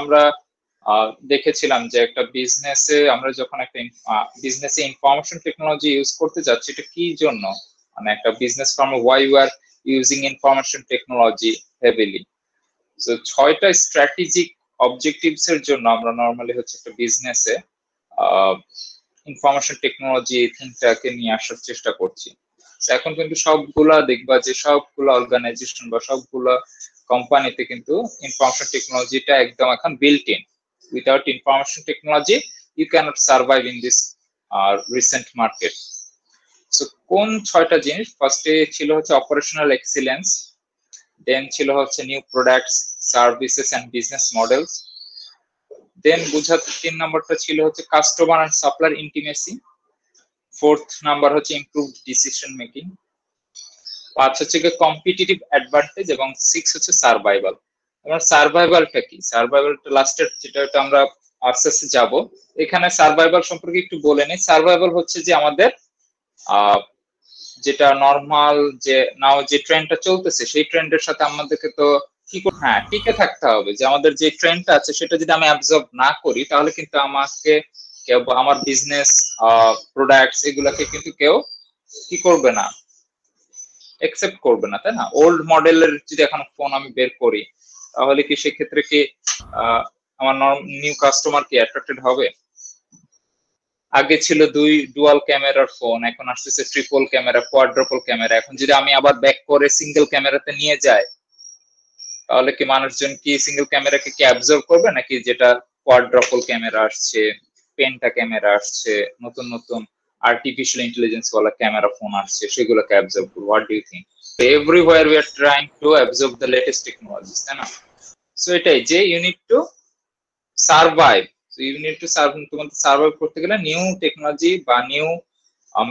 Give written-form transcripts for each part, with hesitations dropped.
আমরা দেখেছিলাম যে একটা বিজনেসে আমরা যখন একটা বিজনেসে ইনফরমেশন টেকনোলজি ইউজ করতে যাচ্ছি, এটা কি জন্য, মানে একটা business firm why you are using information technology heavily. So 6টা স্ট্র্যাটেজিক অবজেক্টিভস এর জন্য আমরা নর্মালি হচ্ছে একটা বিজনেসে ইনফরমেশন টেকনোলজি এই থিংটাকে নিয়ে আসার চেষ্টা করছি। এখন কিন্তু সবগুলা দেখবা যে সবগুলা অর্গানাইজেশন বা সবগুলা কোম্পানিতে কিন্তু ইনফরমেশন টেকনোলজিটা একদম এখন built in. Without information technology you can't survive in this recent market. So কোন 6টা জিনিস? ফার্স্টে ছিল হচ্ছে অপারেশনাল এক্সিলেন্স, দেন ছিল হচ্ছে new products, services and business models, then বুঝাতে 3 নম্বরটা ছিল হচ্ছে customer and supplier intimacy, 4th number হচ্ছে ইমপ্রুভড ডিসিশন মেকিং, 5 হচ্ছে কম্পিটিটিভ অ্যাডভান্টেজ, এবং 6 হচ্ছে সার্ভাইভাল। আমরা সার্ভাইভালটা কি? সার্ভাইভালটা লাস্টের যেটা আমরা আস্তে আস্তে যাব। এখানে সার্ভাইভাল সম্পর্কে একটু বলে নিই। সার্ভাইভাল হচ্ছে যে আমাদের যেটা নর্মাল যে নাও যে ট্রেন্ডটা চলতেছে সেই ট্রেন্ডের সাথে আমাদেরকে তো কি হ্যাঁ টিকে থাকতে হবে। যে আমাদের যে ট্রেন্ডটা আছে সেটা যদি আমি অ্যাবজর্ব না করি তাহলে কিন্তু আমাকে কেউ আমার বিজনেস প্রোডাক্টস এগুলাকে কিন্তু কেউ কি করবে না, একসেপ্ট করবে না, তাই না? ওল্ড মডেলের যদি এখন ফোন আমি বের করি তাহলে কি সেক্ষেত্রে কি আমার নিউ কাস্টমার কি অ্যাট্রাক্টেড হবে? আগে ছিল ডুয়াল ক্যামেরার ফোন, এখন আসতেছে ট্রিপল ক্যামেরা, কোয়াড্রাপল ক্যামেরা। এখন যদি আমি আবার ব্যাক করে সিঙ্গেল ক্যামেরাতে নিয়ে যাই তাহলে কি মানুষজন কি সিঙ্গেল ক্যামেরাকে কি অ্যাবজর্ব করবে, নাকি যেটা কোয়াড্রাপল ক্যামেরা আসছে, পেন্টা ক্যামেরা আসছে, নতুন নতুন আর্টিফিশিয়াল ইন্টেলিজেন্স ওয়ালা ক্যামেরা ফোন আসছে, সেগুলোকে অ্যাবজর্ব করবে? What do you think? Everywhere we are trying to absorb the latest technologies, তাই না? সো এটাই যে you need to survive. You need to তোমাকে সার্ভাইভ করতে গেলে নিউ টেকনোলজি বা নিউ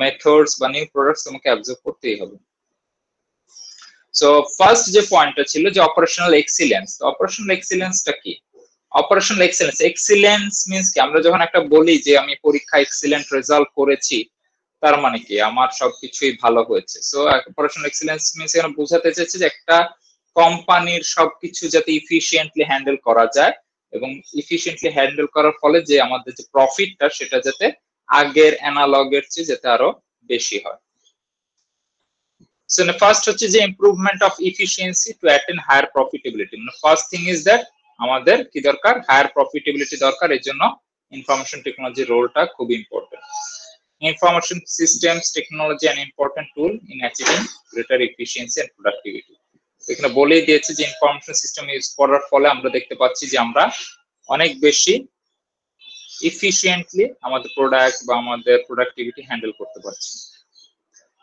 মেথডস বা নিউ প্রোডাক্টস তোমাকে অ্যাবজর্ব করতেই হবে। সো ফার্স্ট যে পয়েন্টটা ছিল যে অপারেশনাল এক্সিলেন্স। অপারেশনাল এক্সিলেন্সটা কি? অপারেশনাল এক্সিলেন্স, এক্সিলেন্স মিন্স কি? আমরা যখন একটা বলি যে আমি পরীক্ষা এক্সিলেন্ট রেজাল্ট করেছি, তার মানে কি আমার সবকিছুই ভালো হয়েছে। সো অপারেশনাল এক্সিলেন্স মিন্স এখানে বোঝাতে চাইছে যে একটা কোম্পানির সবকিছু যাতে ইফিশিয়েন্টলি হ্যান্ডেল করা যায়, এবং ইফিশিয়েন্টলি হ্যান্ডেল করার ফলে যে আমাদের যে প্রফিটটা সেটা যাতে আগের অ্যানালগের চেয়ে যাতে আরো বেশি হয়। So the first হচ্ছে যে improvement of efficiency to attain higher profitability. মানে ফার্স্ট থিং ইজ দ্যাট আমাদের কি দরকার? হায়ার প্রফিটেবিলিটি দরকার। এর জন্য ইনফরমেশন টেকনোলজি রোলটা খুব important. Information systems technology an important tool in achieving greater efficiency and productivity. এখানে বলেই দিয়েছে যে ইনফরমেশন সিস্টেম ইউজ করার ফলে আমরা দেখতে পাচ্ছি যে আমরা অনেক বেশি এফিশিয়েন্টলি আমাদের প্রোডাক্ট বা আমাদের প্রোডাক্টিভিটি হ্যান্ডেল করতে পারছি।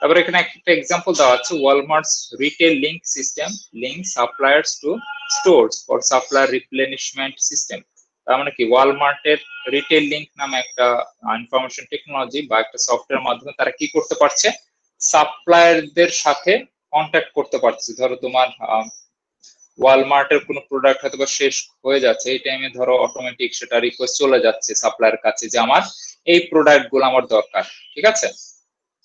তারপর এখানে একটা এক্সাম্পল দেওয়া আছে, Walmart's retail link system link suppliers to stores for supplier replenishment system. তার মানে কি ওয়ালমার্টের রিটেল লিংক নামে একটা ইনফরমেশন টেকনোলজি বা একটা সফটওয়্যার মাধ্যমে তারা কি করতে পারছে? সাপ্লায়ারদের সাথে কন্ট্যাক্ট করতে পারছে। ধরো তোমার ওয়ালমার্টের কোনো প্রোডাক্ট হয়তো বা শেষ হয়ে যাচ্ছে, এই টাইমে ধরো অটোমেটিক সেটা রিকোয়েস্ট চলে যাচ্ছে সাপ্লায়ার কাছে যে আমার এই প্রোডাক্ট গুলো আমার দরকার, ঠিক আছে,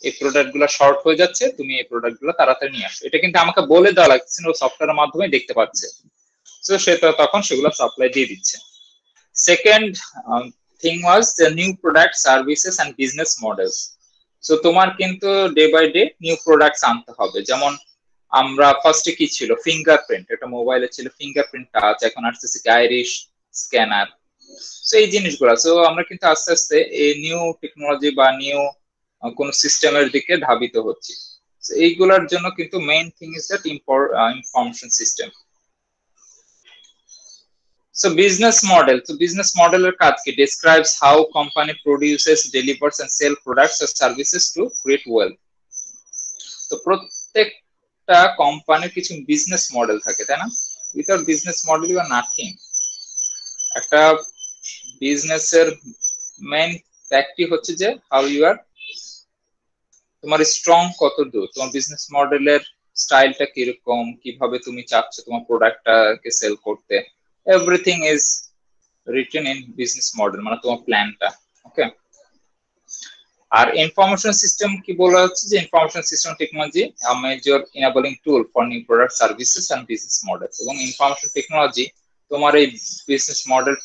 এই প্রোডাক্ট গুলো শর্ট হয়ে যাচ্ছে, তুমি এই প্রোডাক্ট গুলো তাড়াতাড়ি নিয়ে আসো। এটা কিন্তু আমাকে বলে দেওয়া লাগছে না, ও সফটওয়্যারের মাধ্যমে দেখতে পাচ্ছে। তো সে তখন সেগুলো সাপ্লাই দিয়ে দিচ্ছে। Second thing was the new product services and business models. So তোমার কিন্তু day by day new products আনতে হবে। যেমন আমরা ফার্স্টে কি ছিল? ফিঙ্গারপ্রিন্ট, এটা মোবাইলে ছিল ফিঙ্গারপ্রিন্ট টাচ, এখন আসতেছে আইরিশ স্ক্যানার। সো এই জিনিসগুলো, সো আমরা কিন্তু আস্তে আস্তে এই নিউ টেকনোলজি বা নিউ কোন সিস্টেমের দিকে ধাবিত হচ্ছে। এইগুলোর জন্য কিন্তু main thing is that information system. So business model, তো বিজনেস মডেলের কাজ কি? Describes how company produces, delivers and sell products or services to create wealth. তো প্রত্যেকটা কোম্পানির কিছু বিজনেস মডেল থাকে, তাই না? Without business model you are nothing. একটা বিজনেসের মেইন ফ্যাক্টই হচ্ছে যে হাউ ইউ আর, তোমার স্ট্রং কত দূর, তোমার বিজনেস মডেলের স্টাইলটা কিরকম, কিভাবে তুমি চাচ্ছ তোমার প্রোডাক্টটাকে সেল করতে, everything is written in business model, মানে তোমার প্ল্যানটা। ওকে। আর ইনফরমেশন সিস্টেম কি বলা হচ্ছে? যে information system technology a major enabling tool for new product services and business models. এবং ইনফরমেশন টেকনোলজি তোমার এই বিজনেস মডেল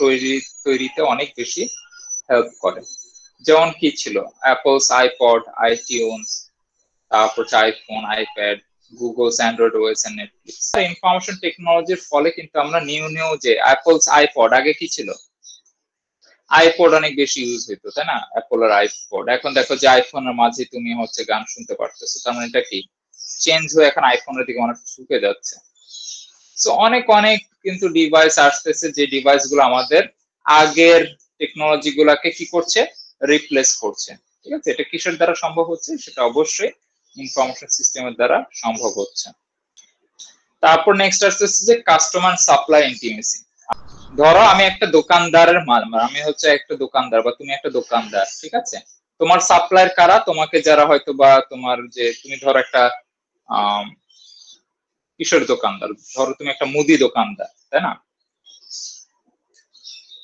তৈরিতে অনেক বেশি হেল্প করে। যেমন কি ছিল, অ্যাপলস আইপড, আইটিউনস, তারপর iPhone, iPad, Google's Android OS and Netflix. Information টেকনোলজির ফলে কিন্তু আমরা নিউ যে অ্যাপলস আইপড, আগে কি ছিল, আইপড অনেক বেশি ইউজ হইতো, তাই না, অ্যাপলের আইপড। এখন দেখো যে আইফোনের মাঝে তুমি হচ্ছে গান শুনতে পারতেছো, তার মানে এটা কি চেঞ্জ হয়ে এখন আইফোনের দিকে অনেক ঝুঁকে যাচ্ছে। সো অনেক অনেক কিন্তু ডিভাইস আসতেছে, যে ডিভাইস গুলো আমাদের আগের টেকনোলজি গুলাকে কি করছে, রিপ্লেস করছে। ঠিক আছে, এটা কিসের দ্বারা সম্ভব হচ্ছে, সেটা অবশ্যই ইনফরমেশন সিস্টেমের দ্বারা সম্ভব হচ্ছে। তারপর নেক্সট আসতেছে যে কাস্টমার সাপ্লাই ইন্টিমেসি। ধরো আমি একটা দোকানদারের মাল, আমি হচ্ছে একটা দোকানদার বা তুমি একটা দোকানদার, ঠিক আছে, তোমার সাপ্লায়ার কারা, তোমাকে যারা হয়তো বা তোমার যে তুমি ধরো একটা কিসের দোকানদার, ধরো তুমি একটা মুদি দোকানদার, তাই না,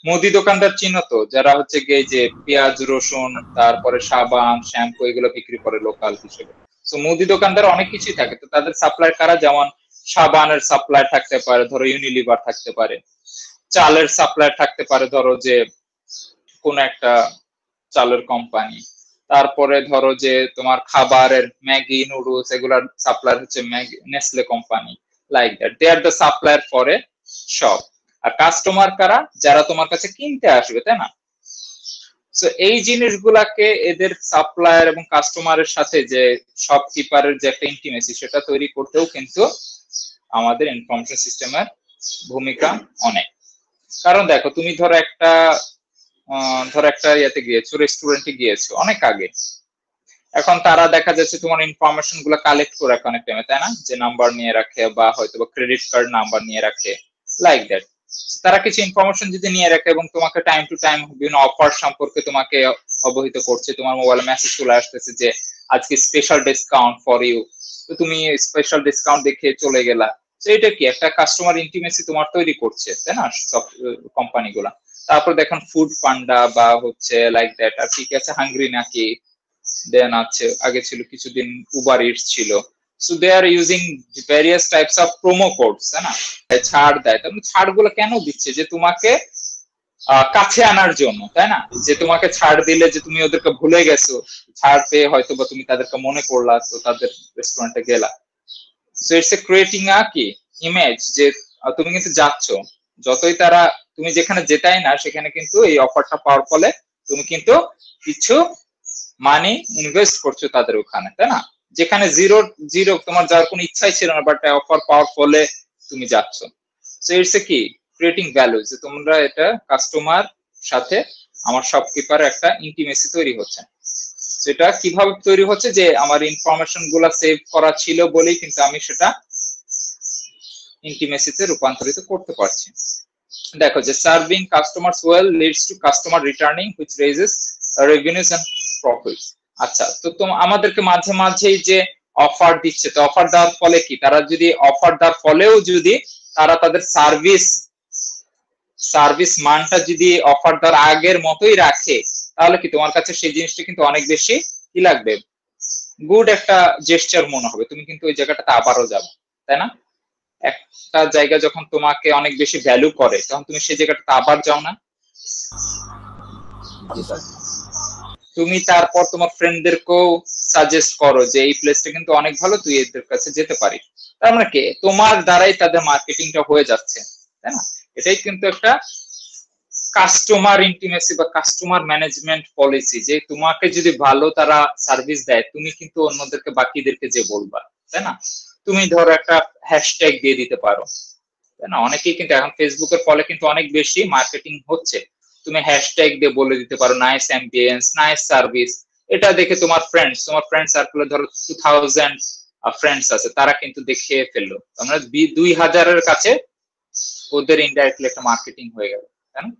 মুদি দোকানদার চিনো তো, যারা হচ্ছে গিয়ে যে পেঁয়াজ রসুন তারপরে সাবান শ্যাম্পু এগুলো বিক্রি করে লোকাল হিসেবে। তো মুদি দোকানদার অনেক কিছুই থাকে, তো তাদের সাপ্লায়ার কারা, যেমন সাবানের সাপ্লায়ার থাকতে পারে, ধরো ইউনিলিভার থাকতে পারে, চালের সাপ্লায়ার থাকতে পারে, ধরো যে কোন একটা চালের কোম্পানি, তারপরে ধরো যে তোমার খাবারের ম্যাগি নুডলস এগুলার সাপ্লায়ার হচ্ছে Maggi Nestle company, like that they are the supplier for a shop. আর কাস্টমার কারা, যারা তোমার কাছে কিনতে আসবে, তাই না। সো এই জিনিসগুলাকে এদের সাপ্লায়ার এবং কাস্টমারের সাথে যে শপকিপারের যে একটা ইন্টিমেসি, সেটা তৈরি করতেও কিন্তু আমাদের ইনফরমেশন সিস্টেমের ভূমিকা অনেক। কারণ দেখো তুমি ধরো একটা ইয়েতে গিয়েছো, রেস্টুরেন্টে গিয়েছো অনেক আগে, এখন তারা দেখা যাচ্ছে তোমার ইনফরমেশন গুলো কালেক্ট করে রাখে অনেক টাইমে, তাই না, যে নাম্বার নিয়ে রাখে বা হয়তো বা ক্রেডিট কার্ড নাম্বার নিয়ে রাখে, লাইক দ্যাট। তারা কিছু ইনফরমেশন যদি নিয়ে রাখে এবং তোমাকে টাইম টু টাইম বিভিন্ন অফার সম্পর্কে তোমাকে অবহিত করছে, তোমার মোবাইলে মেসেজ চলে আসতেছে যে আজকে স্পেশাল ডিসকাউন্ট ফর ইউ, তো তুমি স্পেশাল ডিসকাউন্ট দেখে চলে গেলা। তো এটা কি একটা কাস্টমার ইন্টিমেসি তোমার তৈরি করছে, তাই না, সব কোম্পানিগুলা। তারপর দেখুন ফুড পান্ডা বা হচ্ছে লাইক দ্যাট, আর ঠিক আছে হাঙ্গ্রি নাকি, দেন আছে আগে ছিল কিছুদিন উবার ইটস ছিল। So they are using various types of promo codes, তাই না, ছাড় দেয়। তাহলে ছাড় গুলো কেন দিচ্ছে, যে তোমাকে কাছে আনার জন্য, তাই না, যে তোমাকে ছাড় দিলে যে তুমি ওদেরকে ভুলে গেছো, ছাড় পেয়ে হয়তো বা তুমি তাদেরকে মনে করলা, তো তাদের রেস্টুরেন্টে গেলা। So it's A creating a কি ইমেজ, যে তুমি কিন্তু যাচ্ছ, যতই তারা তুমি যেখানে যেতাই না সেখানে কিন্তু এই অফারটা পাওয়ার ফলে তুমি কিন্তু কিছু মানি ইনভেস্ট করছো তাদের ওখানে, তাই না, যেখানে জিরো জিরো তোমার যাওয়ার কোনো ইচ্ছাই ছিল না, বাট অফার পাওয়ার ফলে তুমি যাচ্ছ। সো ইটস এ কি ক্রিয়েটিং ভ্যালু, যে তোমরা এটা কাস্টমার সাথে আমার শপকিপার একটা ইন্টিমেসি তৈরি হচ্ছে। সেটা কিভাবে তৈরি হচ্ছে, যে আমার ইনফরমেশন গুলা সেভ করা ছিল বলেই কিন্তু আমি সেটা ইন্টিমেসিতে রূপান্তরিত করতে পারছি। দেখো যে serving customers well leads to customer returning which raises revenues and profits. আচ্ছা, তো আমাদেরকে মাঝে মাঝেই যে অফার দিচ্ছে, তো অফার দেওয়ার ফলে কি, তারা যদি অফার দেওয়ার ফলেও যদি তারা তাদের সার্ভিস মানটা যদি অফার দেওয়ার আগের মতোই রাখে, তাহলে কি তোমার কাছে সেই জিনিসটা কিন্তু অনেক বেশি কি লাগবে, গুড একটা জেস্টার মনে হবে, তুমি কিন্তু ওই জায়গাটাতে আবারও যাবে, তাই না। একটা জায়গা যখন তোমাকে অনেক বেশি ভ্যালু করে, তখন তুমি সেই জায়গাটাতে আবার যাও না, তুমি তারপর তোমার ফ্রেন্ডদেরকেও সাজেস্ট করো যে এই প্লেসটা কিন্তু অনেক ভালো, তুই এদের কাছে যেতে পারিস। তার মানে কি তোমার দ্বারাই তাদের মার্কেটিংটা হয়ে যাচ্ছে, তাই না। এটাই কিন্তু একটা কাস্টমার ইন্টিমেসি বা কাস্টমার ম্যানেজমেন্ট পলিসি, যে তোমাকে যদি ভালো তারা সার্ভিস দেয়, তুমি কিন্তু অন্যদেরকে বাকিদেরকে যে বলবা, তাই না। তুমি ধরো একটা হ্যাশট্যাগ দিয়ে দিতে পারো, তাই না, অনেকেই কিন্তু এখন ফেসবুকের ফলে কিন্তু অনেক বেশি মার্কেটিং হচ্ছে। তুমি হ্যাশট্যাগ দিয়ে বলে দিতে পারো নাইস অ্যাম্বিয়েন্স, নাইস সার্ভিস, এটা দেখে তোমার ফ্রেন্ড সার্কেলে ধরো 2000 ফ্রেন্ডস আছে, তারা কিন্তু দেখে ফেললো, আমরা 2000-এর কাছে ওদের ইনডাইরেক্টলি একটা মার্কেটিং হয়ে গেল, তাই না।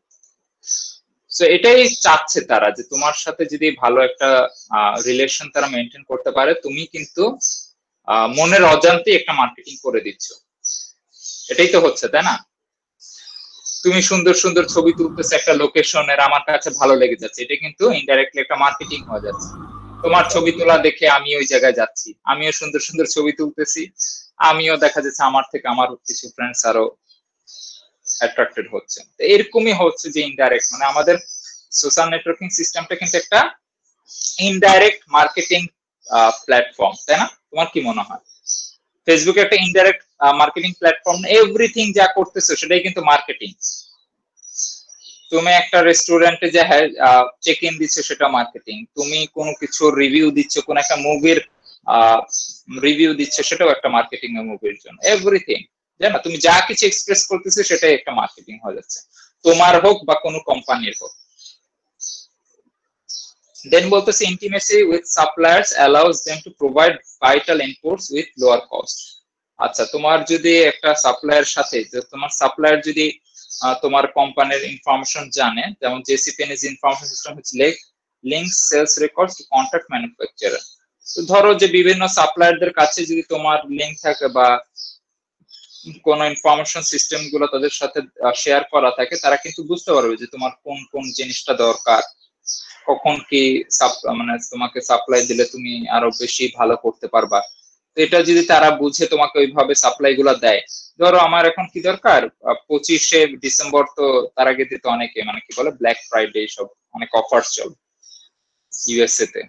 সো এটাই চাচ্ছে তারা, যে তোমার সাথে যদি ভালো একটা রিলেশন তারা মেনটেন করতে পারে, তুমি কিন্তু মনের অজান্তে একটা মার্কেটিং করে দিচ্ছ, এটাই তো হচ্ছে, তাই না। তুমি সুন্দর সুন্দর ছবি তুলতেছে একটা লোকেশনের, আমার কাছে ভালো লেগে যাচ্ছে, এটা কিন্তু ইনডাইরেক্টলি একটা মার্কেটিং হয়ে যাচ্ছে। তোমার ছবি তোলা দেখে আমি ওই জায়গায় যাচ্ছি, আমিও সুন্দর সুন্দর ছবি তুলতেছি, আমিও দেখা যাচ্ছে আমার থেকে আমার কিছু ফ্রেন্ডস আরো অ্যাট্রাক্টেড হচ্ছে। এরকমই হচ্ছে যে ইনডাইরেক্ট, মানে আমাদের সোশ্যাল নেটওয়ার্কিং সিস্টেমটা কিন্তু একটা ইনডাইরেক্ট মার্কেটিং প্ল্যাটফর্ম, তাই না? তোমার কি মনে হয়? ফেসবুক একটা ইনডাইরেক্ট মার্কেটিং প্ল্যাটফর্ম, এভরিথিং যা করতেছো সেটাই কিন্তু মার্কেটিং। তুমি একটা রেস্টুরেন্টে যে চেক ইন দিচ্ছ সেটা মার্কেটিং, তুমি কোনো কিছু রিভিউ দিচ্ছ, কোন একটা মুভির রিভিউ দিচ্ছ, সেটাও একটা মার্কেটিং এর মুভির জন্য, এভরিথিং, জানো? তুমি যা কিছু এক্সপ্রেস করতেছো সেটাই একটা মার্কেটিং হয়ে যাচ্ছে, তোমার হোক বা কোনো কোম্পানির হোক। দেন বলতেছে intimacy with suppliers allows them to provide vital inputs with lower cost. আচ্ছা, তোমার যদি একটা সাপ্লায়ার সাথে, তোমার সাপ্লায়ার যদি তোমার কোম্পানির ইনফরমেশন জানে, যেমন জেসিপিএনএস ইনফরমেশন সিস্টেম হচ্ছে link sales records to contract manufacturer. তো ধরো যে বিভিন্ন সাপ্লায়ারদের কাছে যদি তোমার লিঙ্ক থাকে বা কোন ইনফরমেশন সিস্টেম গুলো তাদের সাথে শেয়ার করা থাকে, তারা কিন্তু বুঝতে পারবে যে তোমার কোন কোন জিনিসটা দরকার, কখন কি মানে তোমাকে সাপ্লাই দিলে তুমি আরো বেশি ভালো করতে পারবা। তো এটা যদি তারা বুঝে তোমাকে ওইভাবে সাপ্লাই গুলা দেয়, ধরো আমার এখন কি দরকার, 25শে ডিসেম্বর, তো তার আগে দিতে অনেকে মানে কি বলে ব্ল্যাক ফ্রাইডে, সব অনেক অফার চলে ইউএসএ তে।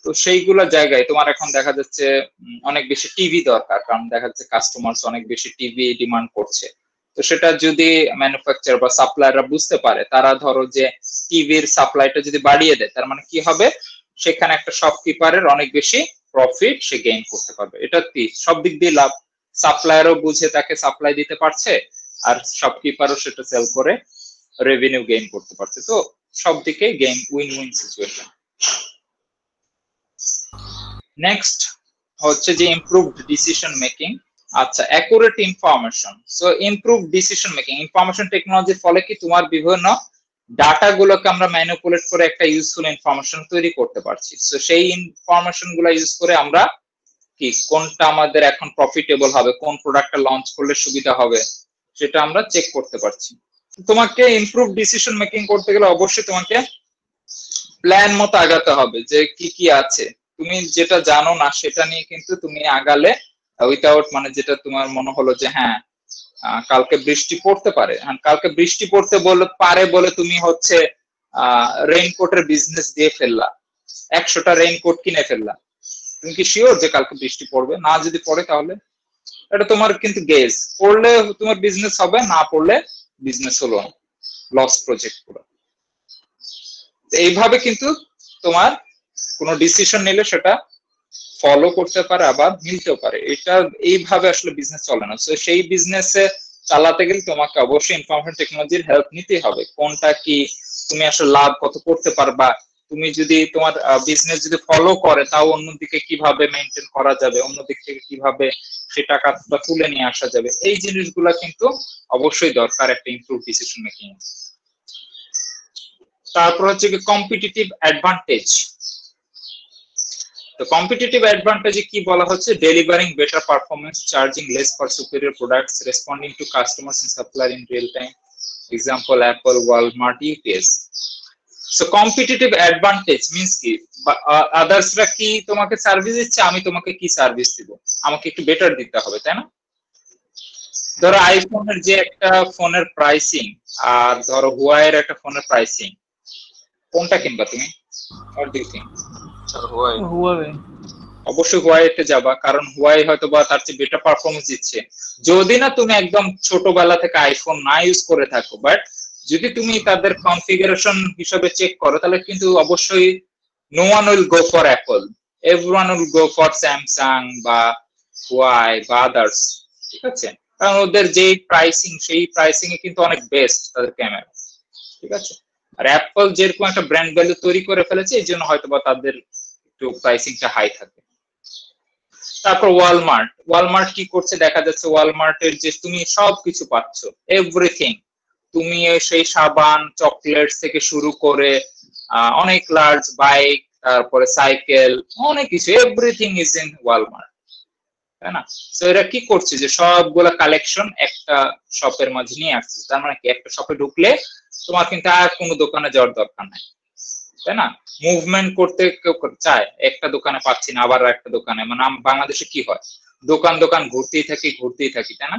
তো সেইগুলো জায়গায় তোমার এখন দেখা যাচ্ছে অনেক বেশি টিভি দরকার, কারণ দেখা যাচ্ছে কাস্টমার্স অনেক বেশি টিভি ডিমান্ড করছে। তো সেটা যদি ম্যানুফ্যাকচার বা সাপ্লায়াররা বুঝতে পারে, তারা ধরো যে টিভির সাপ্লাইটা যদি বাড়িয়ে দেয়, তার মানে কি হবে, সেখানে একটা শপকিপারের অনেক বেশি প্রফিট সে গেইন করতে পারবে। এটা কি সব দিক দিয়ে লাভ, সাপ্লায়ারও বুঝে তাকে সাপ্লাই দিতে পারছে, আর শপকিপারও সেটা সেল করে রেভিনিউ গেইন করতে পারছে। তো সব দিকে gain, win win situation. Next হচ্ছে যে ইমপ্রুভড ডিসিশন মেকিং। আচ্ছা, accurate information. So improve decision making, information টেকনোলজির ফলে কি তোমার বিভিন্ন ডাটা গুলোকে আমরা ম্যানিপুলেট করে একটা ইউজফুল ইনফরমেশন তৈরি করতে পারছি। সো সেই ইনফরমেশন গুলো ইউজ করে আমরা কি কোনটা আমাদের এখন প্রফিটেবল হবে, কোন প্রোডাক্টটা লঞ্চ করলে সুবিধা হবে, সেটা আমরা চেক করতে পারছি। তোমাকে ইমপ্রুভ ডিসিশন মেকিং করতে গেলে অবশ্যই তোমাকে প্ল্যান মতো আগাতে হবে, যে কি কি আছে। তুমি যেটা জানো না সেটা নিয়ে কিন্তু তুমি আগালে উইথাউট, মানে যেটা তোমার মনে হলো যে হ্যাঁ কালকে বৃষ্টি পড়তে পারে, কালকে বৃষ্টি পড়তে পারে বলে তুমি হচ্ছে রেইনকোটের বিজনেস দিয়ে ফেললা, 100টা রেইনকোট কিনে ফেললা, তুমি কি শিওর যে কালকে বৃষ্টি পড়বে? না যদি পড়ে তাহলে এটা তোমার কিন্তু গেস, পড়লে তোমার বিজনেস হবে, না পড়লে বিজনেস হলো না, লস প্রজেক্ট পুরো। এইভাবে কিন্তু তোমার কোনো ডিসিশন নিলে সেটা ফলো করতে পারে, আবার মিলতেও পারে। এটা এইভাবে আসলে বিজনেস চলে না। তো সেই বিজনেসে চালাতে গেলে তোমাকে অবশ্যই ইনফরমেশন টেকনোলজির হেল্প নিতে হবে, কোনটা কি তুমি আসলে লাভ কত করতে পারবা, তুমি যদি তোমার বিজনেস যদি ফলো করে, তাও অন্যদিকে কিভাবে মেনটেন করা যাবে, অন্যদিক থেকে কিভাবে সে টাকাটা তুলে নিয়ে আসা যাবে, এই জিনিসগুলা কিন্তু অবশ্যই দরকার একটা ইমপ্রুভ ডিসিশন মেকিং। তারপর হচ্ছে কি কম্পিটিটিভ অ্যাডভান্টেজ। তো কম্পিটিটিভ অ্যাডভান্টেজে কি বলা হচ্ছে, delivering better performance, charging less for superior products, responding to customers and supplier in real time, example Apple, Walmart, UPS. So competitive advantage means কি, আদার্সরা কি তোমাকে সার্ভিস দিচ্ছে, আমি তোমাকে কি সার্ভিস দিব, আমাকে একটু বেটার দিতে হবে, তাই না? ধরো আইফোনের যে একটা ফোনের প্রাইসিং, আর ধরো হুয়াইয়ের একটা ফোনের প্রাইসিং, কোনটা কিনবা তুমি? What do you think? Huawei. অবশ্যই হুয়াইতে যাবা, কারণ হুয়াই হয়তো বা তার চেয়ে বেটার পারফরমেন্স দিচ্ছে। যদি না তুমি একদম ছোটবেলা থেকে আইফোন না ইউজ করে থাকো, বাট যদি তুমি তাদের কনফিগারেশন হিসেবে চেক করো, তাহলে কিন্তু অবশ্যই no one will go for Apple, everyone will go for Samsung বা হুয়াই বা আদার্স। ঠিক আছে, কারণ ওদের যেই প্রাইসিং, সেই প্রাইসিং এ কিন্তু অনেক বেস্ট তাদের ক্যামেরা। ঠিক আছে, আর অ্যাপল যেরকম একটা ব্র্যান্ড ভ্যালু তৈরি করে ফেলেছে, এই জন্য হয়তো বা তাদের একটু প্রাইসিংটা হাই থাকে। তারপর ওয়ালমার্ট, ওয়ালমার্ট কি করছে দেখা যাচ্ছে, ওয়ালমার্টের যে তুমি সবকিছু পাচ্ছ, এভরিথিং, তুমি সেই সাবান, চকলেট থেকে শুরু করে অনেক লার্জ বাইক, তারপরে সাইকেল, অনেক কিছু, এভরিথিং ইজ ইন ওয়ালমার্ট, তাই না? তো এরা কি করছে, যে সবগুলা কালেকশন একটা শপের মাঝে নিয়ে আসছে। তার মানে কি, একটা শপে ঢুকলে তোমার কিন্তু আর কোনো দোকানে যাওয়ার দরকার নাই, তাই না? মুভমেন্ট করতে কেউ চায়, একটা দোকানে পাচ্ছি না আবার একটা দোকানে, মানে বাংলাদেশে কি হয়, দোকান দোকান ঘুরতেই থাকি, তাই না?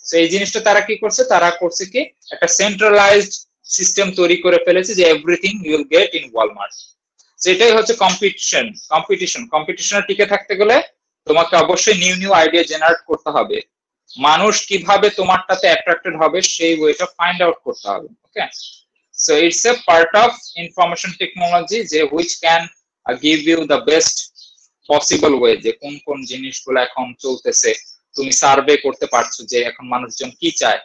তো এই জিনিসটা তারা কি করছে, তারা করছে কি একটা সেন্ট্রালাইজড সিস্টেম তৈরি করে ফেলেছে যে everything you will get in Walmart. সেটাই হচ্ছে কম্পিটিশনে টিকে থাকতে গেলে তোমাকে অবশ্যই নিউ নিউ আইডিয়া জেনারেট করতে হবে। মানুষ কিভাবে তোমারটাতে অ্যাট্রাক্টেড হবে সেই ওয়েটা ফাইন্ড আউট করতে হবে। Okay, so it's a part of information technology যে which can give you the best possible way, যে কোন কোন জিনিসগুলো এখন চলতেছে। তুমি সার্ভে করতে পারছো যে এখন মানুষজন কি চায়।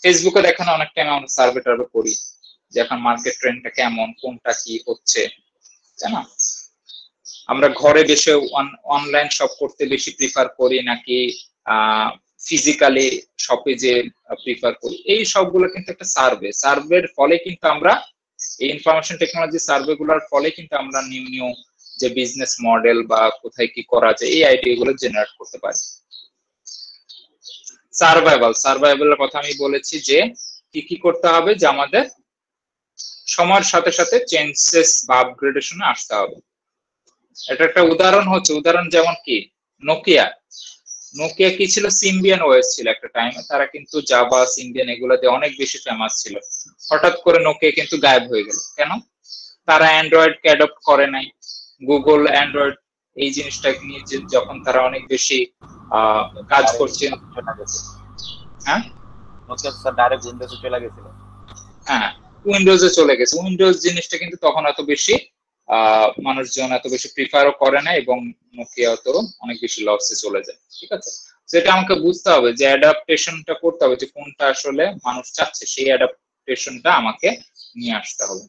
ফেসবুকে দেখেন অনেক টাইম আমরা সার্ভে টার্ভে করি যে এখন মার্কেট ট্রেন্ডটা কেমন, কোনটা কি হচ্ছে, তাই না? আমরা ঘরে বসে অনলাইন শপ করতে বেশি প্রিফার করি নাকি ফিজিক্যালি শপে যে প্রিফার করি, এই সবগুলো কিন্তু একটা সার্ভের ফলে কিন্তু আমরা এই ইনফরমেশন টেকনোলজি সার্ভে গুলোর ফলে কিন্তু আমরা নিউ নিউ যে বিজনেস মডেল বা কোথায় কি করা যায় এই আইডিয়া গুলো জেনারেট করতে পারি। সার্ভাইভালের কথা আমি বলেছি যে কি কি করতে হবে, যে আমাদের সময়ের সাথে সাথে চেঞ্জেস বা আপগ্রেডেশনে আসতে হবে। এটা একটা উদাহরণ যেমন কি নোকিয়া নোকিয়া কি ছিল, সিম্বিয়ান ওএস ছিল একটা টাইমে, তারা কিন্তু জাভা সিম্বিয়ান এগুলোতে অনেক বেশি ফেমাস ছিল। হঠাৎ করে নোকিয়া কিন্তু গায়েব হয়ে গেল কেন? তারা অ্যান্ড্রয়েড কে অ্যাডপ্ট করে নাই। গুগল অ্যান্ড্রয়েড এই জিনিসটা নিয়ে যখন তারা অনেক বেশি কাজ করছে, হ্যাঁ নোকিয়া স্যার ডাইরেক্ট উইন্ডোজে চলে গেছিল। হ্যাঁ, উইন্ডোজে চলে গেছে। উইন্ডোজ জিনিসটা কিন্তু তখন এত বেশি মানুষজন এত বেশি প্রিফারও করে না এবং নোকিয়া তো অনেক বেশি লসে চলে যায়। ঠিক আছে, সেটা আমাকে বুঝতে হবে যে অ্যাডাপ্টেশনটা করতে হবে যে কোনটা আসলে মানুষ চাচ্ছে, সেই অ্যাডাপ্টেশনটা আমাকে নিয়ে আসতে হবে।